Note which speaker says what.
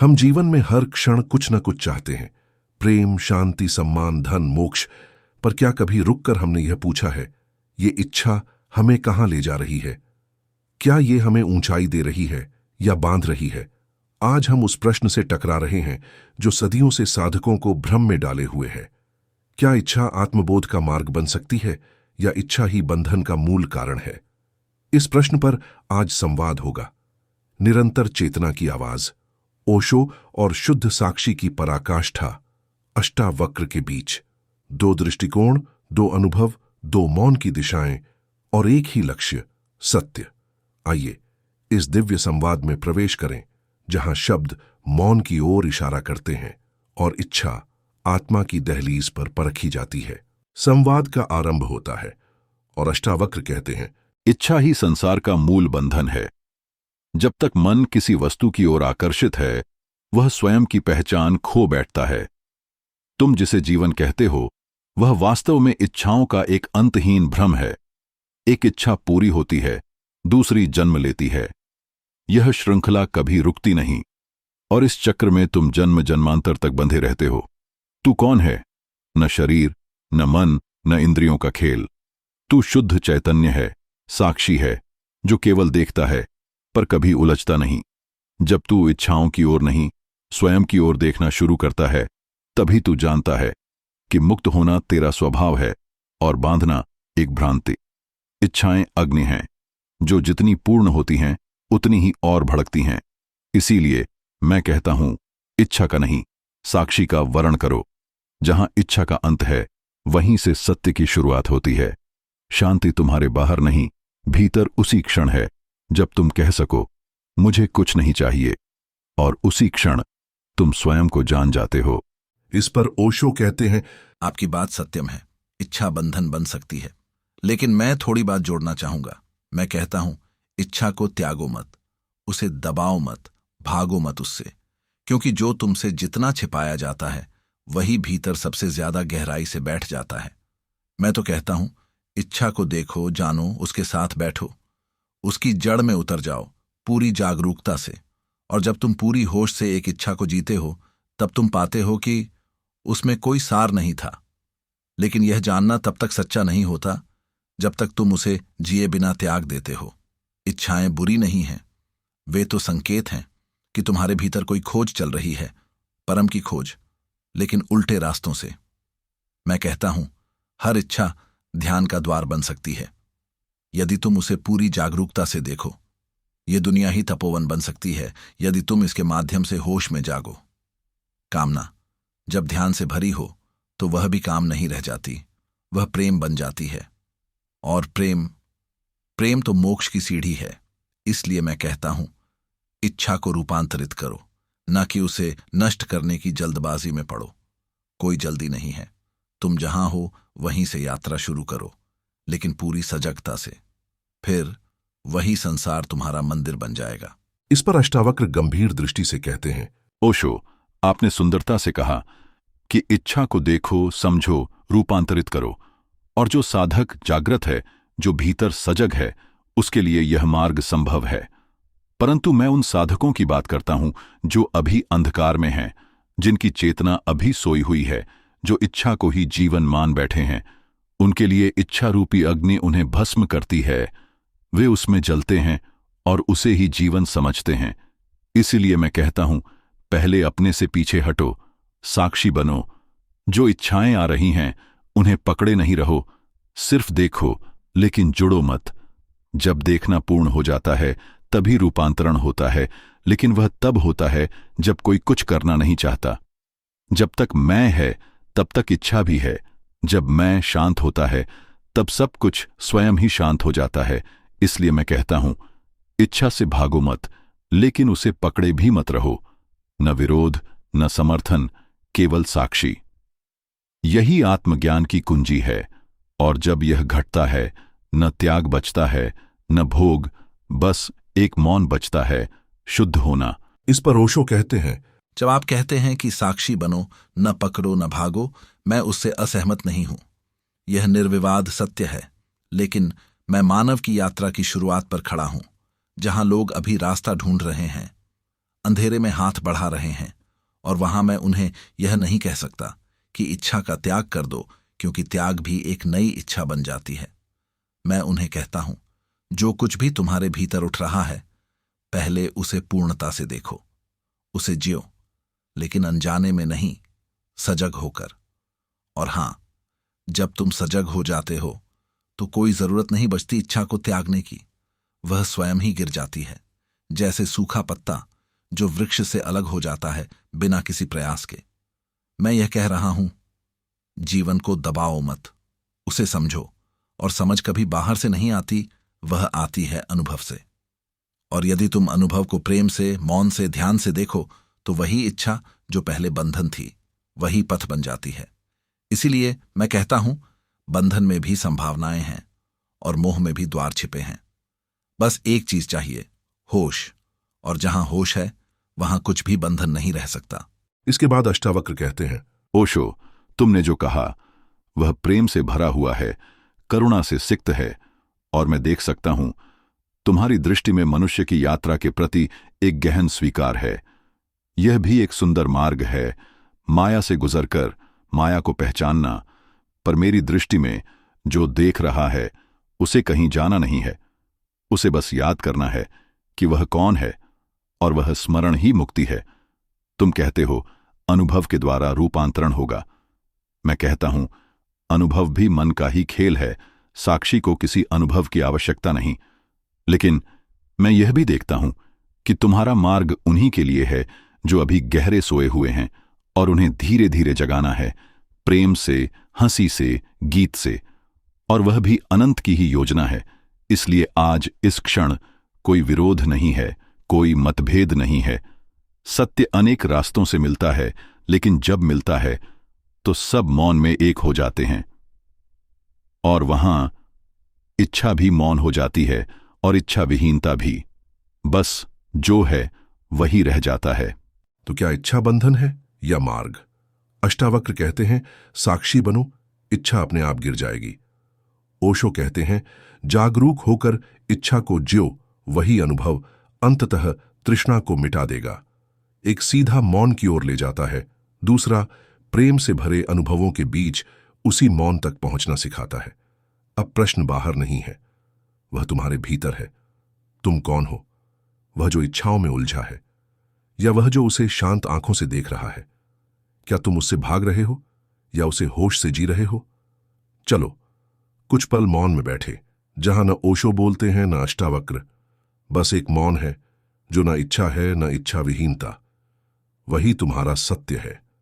Speaker 1: हम जीवन में हर क्षण कुछ न कुछ चाहते हैं, प्रेम, शांति, सम्मान, धन, मोक्ष। पर क्या कभी रुककर हमने यह पूछा है, ये इच्छा हमें कहाँ ले जा रही है? क्या ये हमें ऊंचाई दे रही है या बांध रही है? आज हम उस प्रश्न से टकरा रहे हैं जो सदियों से साधकों को भ्रम में डाले हुए है। क्या इच्छा आत्मबोध का मार्ग बन सकती है या इच्छा ही बंधन का मूल कारण है? इस प्रश्न पर आज संवाद होगा। निरंतर चेतना की आवाज, ओशो और शुद्ध साक्षी की पराकाष्ठा, अष्टावक्र के बीच दो दृष्टिकोण, दो अनुभव, दो मौन की दिशाएं और एक ही लक्ष्य, सत्य। आइए इस दिव्य संवाद में प्रवेश करें, जहां शब्द मौन की ओर इशारा करते हैं और इच्छा आत्मा की दहलीज पर परखी जाती है। संवाद का आरंभ होता है और अष्टावक्र कहते हैं,
Speaker 2: इच्छा ही संसार का मूल बंधन है। जब तक मन किसी वस्तु की ओर आकर्षित है, वह स्वयं की पहचान खो बैठता है। तुम जिसे जीवन कहते हो, वह वास्तव में इच्छाओं का एक अंतहीन भ्रम है। एक इच्छा पूरी होती है, दूसरी जन्म लेती है। यह श्रृंखला कभी रुकती नहीं और इस चक्र में तुम जन्म जन्मांतर तक बंधे रहते हो। तू कौन है? न शरीर, न मन, न इंद्रियों का खेल। तू शुद्ध चैतन्य है, साक्षी है, जो केवल देखता है पर कभी उलझता नहीं। जब तू इच्छाओं की ओर नहीं, स्वयं की ओर देखना शुरू करता है, तभी तू जानता है कि मुक्त होना तेरा स्वभाव है और बांधना एक भ्रांति। इच्छाएं अग्नि हैं, जो जितनी पूर्ण होती हैं उतनी ही और भड़कती हैं। इसीलिए मैं कहता हूं, इच्छा का नहीं, साक्षी का वरण करो। जहां इच्छा का अंत है, वहीं से सत्य की शुरुआत होती है। शांति तुम्हारे बाहर नहीं, भीतर उसी क्षण है जब तुम कह सको, मुझे कुछ नहीं चाहिए, और उसी क्षण तुम स्वयं को जान जाते हो।
Speaker 1: इस पर ओशो कहते हैं,
Speaker 3: आपकी बात सत्यम है, इच्छा बंधन बन सकती है, लेकिन मैं थोड़ी बात जोड़ना चाहूंगा। मैं कहता हूं, इच्छा को त्यागो मत, उसे दबाओ मत, भागो मत उससे, क्योंकि जो तुमसे जितना छिपाया जाता है वही भीतर सबसे ज्यादा गहराई से बैठ जाता है। मैं तो कहता हूं, इच्छा को देखो, जानो, उसके साथ बैठो, उसकी जड़ में उतर जाओ पूरी जागरूकता से। और जब तुम पूरी होश से एक इच्छा को जीते हो, तब तुम पाते हो कि उसमें कोई सार नहीं था। लेकिन यह जानना तब तक सच्चा नहीं होता जब तक तुम उसे जिए बिना त्याग देते हो। इच्छाएं बुरी नहीं हैं, वे तो संकेत हैं कि तुम्हारे भीतर कोई खोज चल रही है, परम की खोज, लेकिन उल्टे रास्तों से। मैं कहता हूं, हर इच्छा ध्यान का द्वार बन सकती है, यदि तुम उसे पूरी जागरूकता से देखो। ये दुनिया ही तपोवन बन सकती है यदि तुम इसके माध्यम से होश में जागो। कामना जब ध्यान से भरी हो तो वह भी काम नहीं रह जाती, वह प्रेम बन जाती है। और प्रेम तो मोक्ष की सीढ़ी है। इसलिए मैं कहता हूं, इच्छा को रूपांतरित करो, न कि उसे नष्ट करने की जल्दबाजी में पड़ो। कोई जल्दी नहीं है, तुम जहां हो वहीं से यात्रा शुरू करो, लेकिन पूरी सजगता से। फिर वही संसार तुम्हारा मंदिर बन जाएगा।
Speaker 1: इस पर अष्टावक्र गंभीर दृष्टि से कहते हैं,
Speaker 2: ओशो, आपने सुंदरता से कहा कि इच्छा को देखो, समझो, रूपांतरित करो। और जो साधक जागृत है, जो भीतर सजग है, उसके लिए यह मार्ग संभव है। परंतु मैं उन साधकों की बात करता हूं जो अभी अंधकार में हैं, जिनकी चेतना अभी सोई हुई है, जो इच्छा को ही जीवन मान बैठे हैं। उनके लिए इच्छा रूपी अग्नि उन्हें भस्म करती है। वे उसमें जलते हैं और उसे ही जीवन समझते हैं। इसीलिए मैं कहता हूं, पहले अपने से पीछे हटो, साक्षी बनो। जो इच्छाएं आ रही हैं, उन्हें पकड़े नहीं रहो, सिर्फ देखो, लेकिन जुड़ो मत। जब देखना पूर्ण हो जाता है, तभी रूपांतरण होता है, लेकिन वह तब होता है जब कोई कुछ करना नहीं चाहता। जब तक मैं है, तब तक इच्छा भी है। जब मैं शांत होता है, तब सब कुछ स्वयं ही शांत हो जाता है। इसलिए मैं कहता हूं, इच्छा से भागो मत, लेकिन उसे पकड़े भी मत रहो। न विरोध, न समर्थन, केवल साक्षी। यही आत्मज्ञान की कुंजी है। और जब यह घटता है, न त्याग बचता है, न भोग, बस एक मौन बचता है, शुद्ध होना।
Speaker 1: इस पर ओशो कहते हैं,
Speaker 3: जब आप कहते हैं कि साक्षी बनो, न पकड़ो न भागो, मैं उससे असहमत नहीं हूं। यह निर्विवाद सत्य है, लेकिन मैं मानव की यात्रा की शुरुआत पर खड़ा हूं, जहां लोग अभी रास्ता ढूंढ रहे हैं। अंधेरे में हाथ बढ़ा रहे हैं, और वहां मैं उन्हें यह नहीं कह सकता कि इच्छा का त्याग कर दो, क्योंकि त्याग भी एक नई इच्छा बन जाती है। मैं उन्हें कहता हूं, जो कुछ भी तुम्हारे भीतर उठ रहा है, पहले उसे पूर्णता से देखो, उसे जियो, लेकिन अनजाने में नहीं, सजग होकर। और हां, जब तुम सजग हो जाते हो तो कोई जरूरत नहीं बचती इच्छा को त्यागने की, वह स्वयं ही गिर जाती है, जैसे सूखा पत्ता जो वृक्ष से अलग हो जाता है बिना किसी प्रयास के। मैं यह कह रहा हूं, जीवन को दबाओ मत, उसे समझो, और समझ कभी बाहर से नहीं आती, वह आती है अनुभव से। और यदि तुम अनुभव को प्रेम से, मौन से, ध्यान से देखो, तो वही इच्छा जो पहले बंधन थी, वही पथ बन जाती है। इसीलिए मैं कहता हूं, बंधन में भी संभावनाएं हैं और मोह में भी द्वार छिपे हैं। बस एक चीज चाहिए, होश, और जहां होश है वहां कुछ भी बंधन नहीं रह सकता।
Speaker 1: इसके बाद अष्टावक्र कहते हैं,
Speaker 2: ओशो, तुमने जो कहा वह प्रेम से भरा हुआ है, करुणा से सिक्त है, और मैं देख सकता हूं तुम्हारी दृष्टि में मनुष्य की यात्रा के प्रति एक गहन स्वीकार है। यह भी एक सुंदर मार्ग है, माया से गुजरकर माया को पहचानना। पर मेरी दृष्टि में जो देख रहा है उसे कहीं जाना नहीं है, उसे बस याद करना है कि वह कौन है, और वह स्मरण ही मुक्ति है। तुम कहते हो अनुभव के द्वारा रूपांतरण होगा। मैं कहता हूं, अनुभव भी मन का ही खेल है, साक्षी को किसी अनुभव की आवश्यकता नहीं। लेकिन मैं यह भी देखता हूं कि तुम्हारा मार्ग उन्हीं के लिए है जो अभी गहरे सोए हुए हैं, और उन्हें धीरे धीरे जगाना है, प्रेम से, हंसी से, गीत से, और वह भी अनंत की ही योजना है। इसलिए आज इस क्षण कोई विरोध नहीं है, कोई मतभेद नहीं है। सत्य अनेक रास्तों से मिलता है, लेकिन जब मिलता है तो सब मौन में एक हो जाते हैं, और वहां इच्छा भी मौन हो जाती है, और इच्छा विहीनता भी। बस जो है वही रह जाता है।
Speaker 1: तो क्या इच्छा बंधन है या मार्ग? अष्टावक्र कहते हैं, साक्षी बनो, इच्छा अपने आप गिर जाएगी। ओशो कहते हैं, जागरूक होकर इच्छा को ज्यो, वही अनुभव अंततः तृष्णा को मिटा देगा। एक सीधा मौन की ओर ले जाता है, दूसरा प्रेम से भरे अनुभवों के बीच उसी मौन तक पहुंचना सिखाता है। अब प्रश्न बाहर नहीं है, वह तुम्हारे भीतर है। तुम कौन हो? वह जो इच्छाओं में उलझा है, या वह जो उसे शांत आंखों से देख रहा है? क्या तुम उससे भाग रहे हो या उसे होश से जी रहे हो? चलो कुछ पल मौन में बैठे, जहां न ओशो बोलते हैं न अष्टावक्र। बस एक मौन है जो न इच्छा है न इच्छा विहीनता। वही तुम्हारा सत्य है।